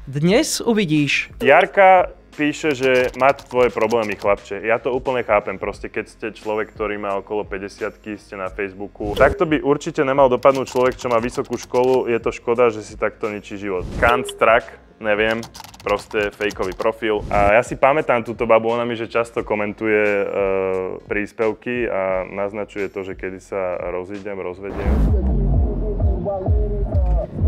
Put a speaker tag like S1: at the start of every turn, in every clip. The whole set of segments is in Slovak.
S1: Dnes uvidíš.
S2: Jarka píše, že má tvoje problémy, chlapče. Ja to úplne chápem, proste keď ste človek, ktorý má okolo 50-ky, ste na Facebooku. Takto by určite nemal dopadnúť človek, čo má vysokú školu. Je to škoda, že si takto ničí život. Kantstrak, neviem, proste fejkový profil. A ja si pamätám túto babu, ona mi že často komentuje príspevky a naznačuje to, že kedy sa rozvediem.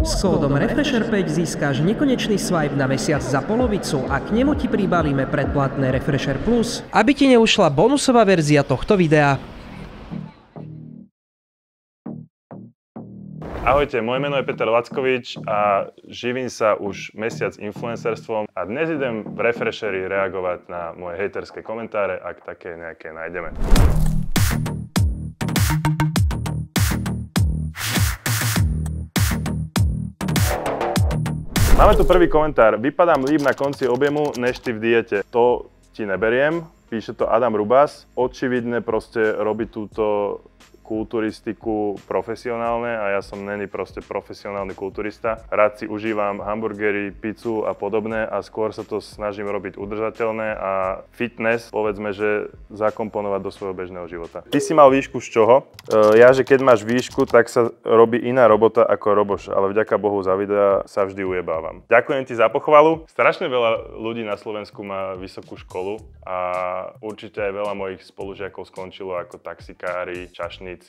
S1: S kódom Refresher5 získáš nekonečný swipe na mesiac za polovicu a k nemu ti pribalíme predplatné Refresher Plus, aby ti neušla bonusová verzia tohto videa.
S2: Ahojte, moje meno je Peter Lackovič a živím sa už mesiac influencerstvom a dnes idem v Refresheri reagovať na moje hejterské komentáre, ak také nejaké nájdeme. Máme tu prvý komentár. Vypadám líp na konci objemu, než ty v diete. To ti neberiem. Píše to Adam Rubas. Očividne proste robí túto kulturistiku profesionálne a ja som není proste profesionálny kulturista. Rád si užívam hamburgery, pizzu a podobné a skôr sa to snažím robiť udržateľné a fitness, povedzme, že zakomponovať do svojho bežného života. Ty si mal výšku z čoho? Ja, že keď máš výšku, tak sa robí iná robota ako roboš, ale vďaka Bohu za videa sa vždy ujebávam. Ďakujem ti za pochvalu. Strašne veľa ľudí na Slovensku má vysokú školu a určite aj veľa mojich spolužiakov skončilo ako taxikári, čašníci,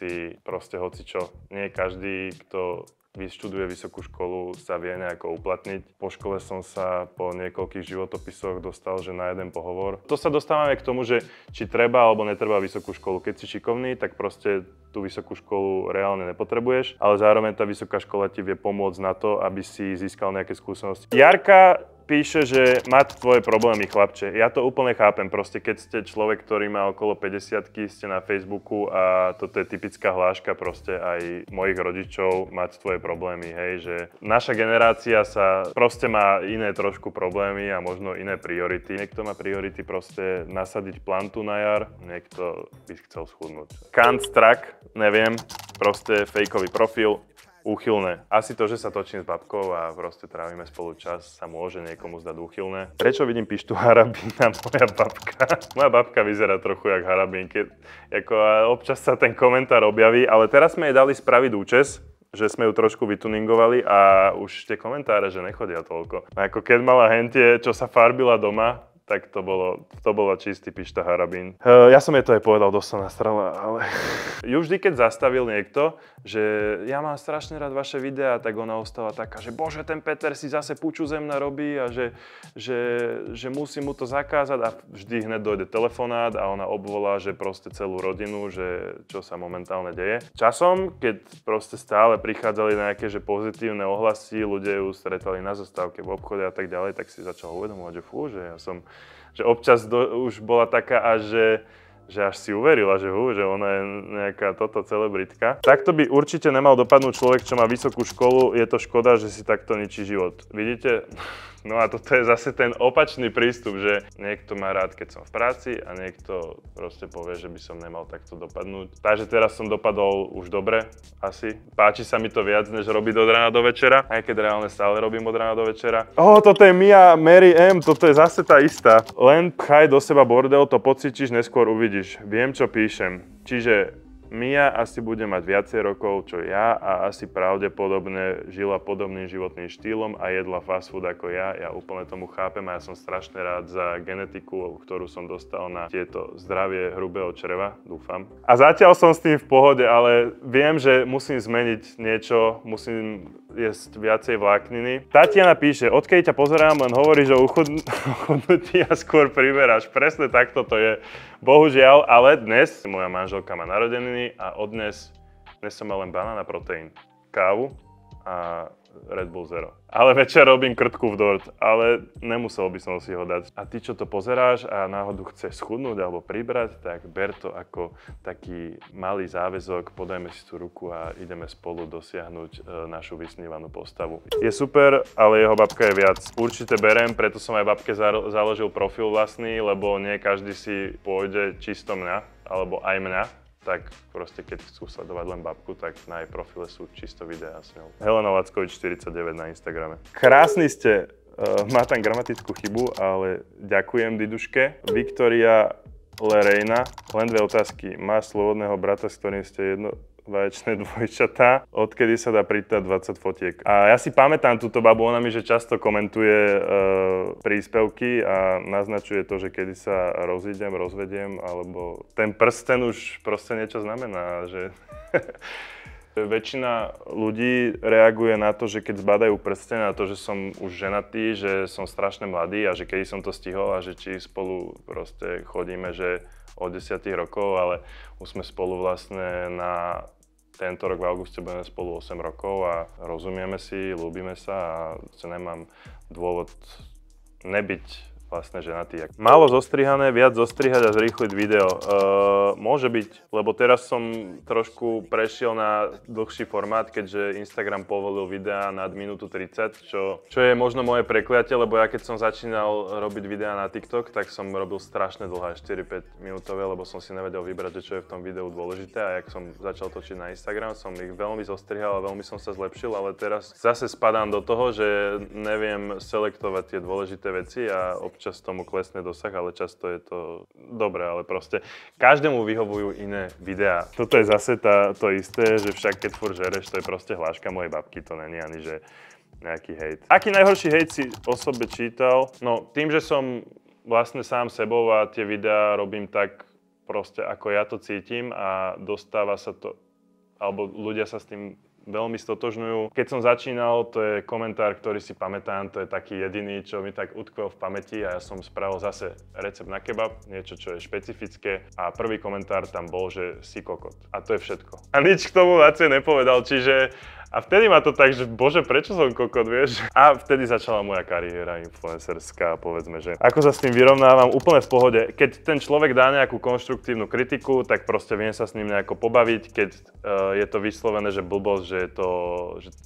S2: proste hocičo. Nie každý, kto vyštuduje vysokú školu, sa vie nejako uplatniť. Po škole som sa po niekoľkých životopisoch dostal, že na jeden pohovor. To sa dostávame k tomu, že či treba alebo netreba vysokú školu. Keď si šikovný, tak proste tú vysokú školu reálne nepotrebuješ, ale zároveň tá vysoká škola ti vie pomôcť na to, aby si získal nejaké skúsenosti. Jarka píše, že má tvoje problémy, chlapče. Ja to úplne chápem, proste keď ste človek, ktorý má okolo 50-ky, ste na Facebooku a toto je typická hláška proste aj mojich rodičov mať tvoje problémy, hej, že naša generácia sa proste má iné trošku problémy a možno iné priority. Niekto má priority proste nasadiť plantu na jar, niekto by chcel schudnúť. Kantstrak, neviem, proste fejkový profil. Úchylné. Asi to, že sa točím s babkou a proste trávime spolu čas, sa môže niekomu zdať úchylné. Prečo vidím pištu Harabína moja babka? Moja babka vyzerá trochu jak Harabín, občas sa ten komentár objaví, ale teraz sme jej dali spraviť účes, že sme ju trošku vytuningovali a už tie komentáre, že nechodia toľko. A ako keď mala hentie, čo sa farbila doma, tak to bolo čistý pišta Harabín. Ja som jej to aj povedal, dosť sa nastrala, ale... Ju vždy, keď zastavil niekto, že ja mám strašne rád vaše videá, tak ona ostala taká, že bože, ten Peter si zase puču zemna robí a že musí mu to zakázať a vždy hneď dojde telefonát a ona obvolá, že proste celú rodinu, že čo sa momentálne deje. Časom, keď proste stále prichádzali nejaké že pozitívne ohlasy, ľudia ju stretali na zastávke v obchode a tak ďalej, tak si začal uvedomovať, že fú, že občas už bola taká až, že až si uverila, že ona je nejaká celebritka. Takto by určite nemal dopadnúť človek, čo má vysokú školu. Je to škoda, že si takto ničí život. Vidíte? No a toto je zase ten opačný prístup, že niekto má rád, keď som v práci a niekto proste povie, že by som nemal takto dopadnúť. Takže teraz som dopadol už dobre, asi. Páči sa mi to viac, než robiť od rána do večera, aj keď reálne stále robím od rána do večera. Toto je Mia Mary M, toto je zase tá istá. Len pchaj do seba bordel, to pocítiš, neskôr uvidíš. Viem, čo píšem. Čiže Mia asi bude mať viacej rokov, čo ja a asi pravdepodobne žila podobným životným štýlom a jedla fast food ako ja. Ja úplne tomu chápem a ja som strašne rád za genetiku, ktorú som dostal na tieto zdravie hrubého čreva, dúfam. A zatiaľ som s tým v pohode, ale viem, že musím zmeniť niečo, musím jesť viacej vlákniny. Tatiana píše, odkedy ťa pozerám, len hovoríš o chudnutí a skôr priberáš. Presne takto to je. Bohužiaľ, ale dnes moja manželka má narodeniny a dnes som mal len banán a proteín, kávu a Red Bull Zero. Ale večer robím krtku v dort, ale nemusel by som si ho dať. A ty, čo to pozeráš a náhodou chceš schudnúť alebo pribrať, tak ber to ako taký malý záväzok, podajme si tú ruku a ideme spolu dosiahnuť našu vysnívanú postavu. Je super, ale jeho babka je viac. Určite berem, preto som aj babke založil profil vlastný, lebo nie každý si pôjde čisto mňa, alebo aj mňa. Tak proste keď chcú sledovať len babku, tak na jej profile sú čisto videá s ňou. Helena Lackovič 49 na Instagrame. Krásny ste, má tam gramatickú chybu, ale ďakujem Diduške. Viktoria Lerejna, len 2 otázky. Má slobodného brata, s ktorým ste vaječné dvojčatá, odkedy sa dá pritať 20 fotiek. A ja si pamätám túto babu, ona mi že často komentuje príspevky a naznačuje to, že kedy sa rozvediem, alebo ten prsten už proste niečo znamená, že väčšina ľudí reaguje na to, že keď zbadajú prsten, na to, že som už ženatý, že som strašne mladý a že kedy som to stihol a že či spolu proste chodíme, že od 10 rokov, ale už sme spolu vlastne na tento rok v auguste budeme spolu 8 rokov a rozumieme si, ľúbime sa a nemám dôvod nebyť vlastne ženatý. Málo zostrihané, viac zostrihať a zrýchliť video. Môže byť, lebo teraz som trošku prešiel na dlhší formát, keďže Instagram povolil videá nad minútu 30, čo je možno moje prekliatie, lebo ja keď som začínal robiť videá na TikTok, tak som robil strašne dlhé, 4-5 minútové, lebo som si nevedel vybrať, že čo je v tom videu dôležité a jak som začal točiť na Instagram, som ich veľmi zostrihal a veľmi som sa zlepšil, ale teraz zase spadám do toho, že neviem selektovať tie dôležité veci a občas tomu klesne dosah, ale často je to dobré, ale proste každému vyhovujú iné videá. Toto je zase to isté, že však keď furt žereš, to je proste hláška mojej babky, to není ani že nejaký hejt. Aký najhorší hejt si o sebe čítal? No tým, že som vlastne sám sebou a tie videá robím tak proste ako ja to cítim a dostáva sa to, alebo ľudia sa s tým veľmi stotožňujú. Keď som začínal, to je komentár, ktorý si pamätám, to je taký jediný, čo mi tak utkvel v pamäti a ja som spravil zase recept na kebab, niečo, čo je špecifické a prvý komentár tam bol, že si kokot. A to je všetko. A nič k tomu viacej nepovedal, čiže a vtedy ma to tak, že bože, prečo som kokot, vieš? A vtedy začala moja kariéra influencerská, povedzme, že ako sa s tým vyrovnávam, úplne v pohode. Keď ten človek dá nejakú konštruktívnu kritiku, tak proste viem sa s ním nejako pobaviť. Keď je to vyslovené, že blbosť, že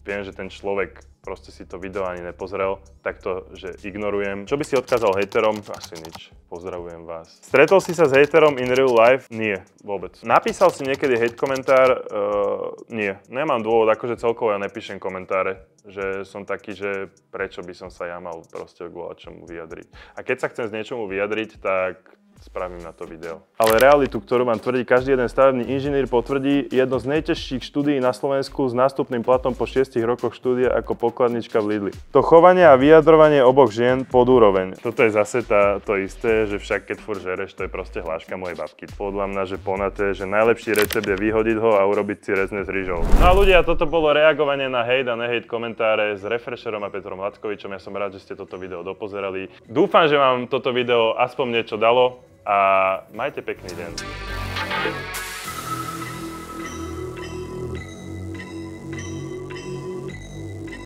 S2: viem, že ten človek proste si to video ani nepozrel, tak to, že ignorujem. Čo by si odkázal hejterom? Asi nič. Pozdravujem vás. Stretol si sa s hejterom in real life? Nie, vôbec. Napísal si niekedy hejt komentár? Nie. Nemám dôvod, akože celkovo ja nepíšem komentáre, že som taký, že prečo by som sa ja mal proste kvôli čomu vyjadriť. A keď sa chcem z niečomu vyjadriť, tak spravím na to video. Ale realitu, ktorú mám tvrdí každý jeden stavebný inžinier, potvrdí jedno z najťažších štúdií na Slovensku s nástupným platom po 6 rokoch štúdia ako pokladnička v Lidli. To chovanie a vyjadrovanie oboch žien pod úroveň. Toto je zase to isté, že však keď furt žereš, to je proste hláška mojej babky. Podľa mňa, že ponaté, že najlepší recept je vyhodiť ho a urobiť si rezne s rýžou. No a ľudia, toto bolo reagovanie na hejt a nehejt komentáre s Refresherom a Petrom Lackovičom. Ja som rád, že ste toto video dopozerali. Dúfam, že vám toto video aspoň niečo dalo. A majte pekný deň.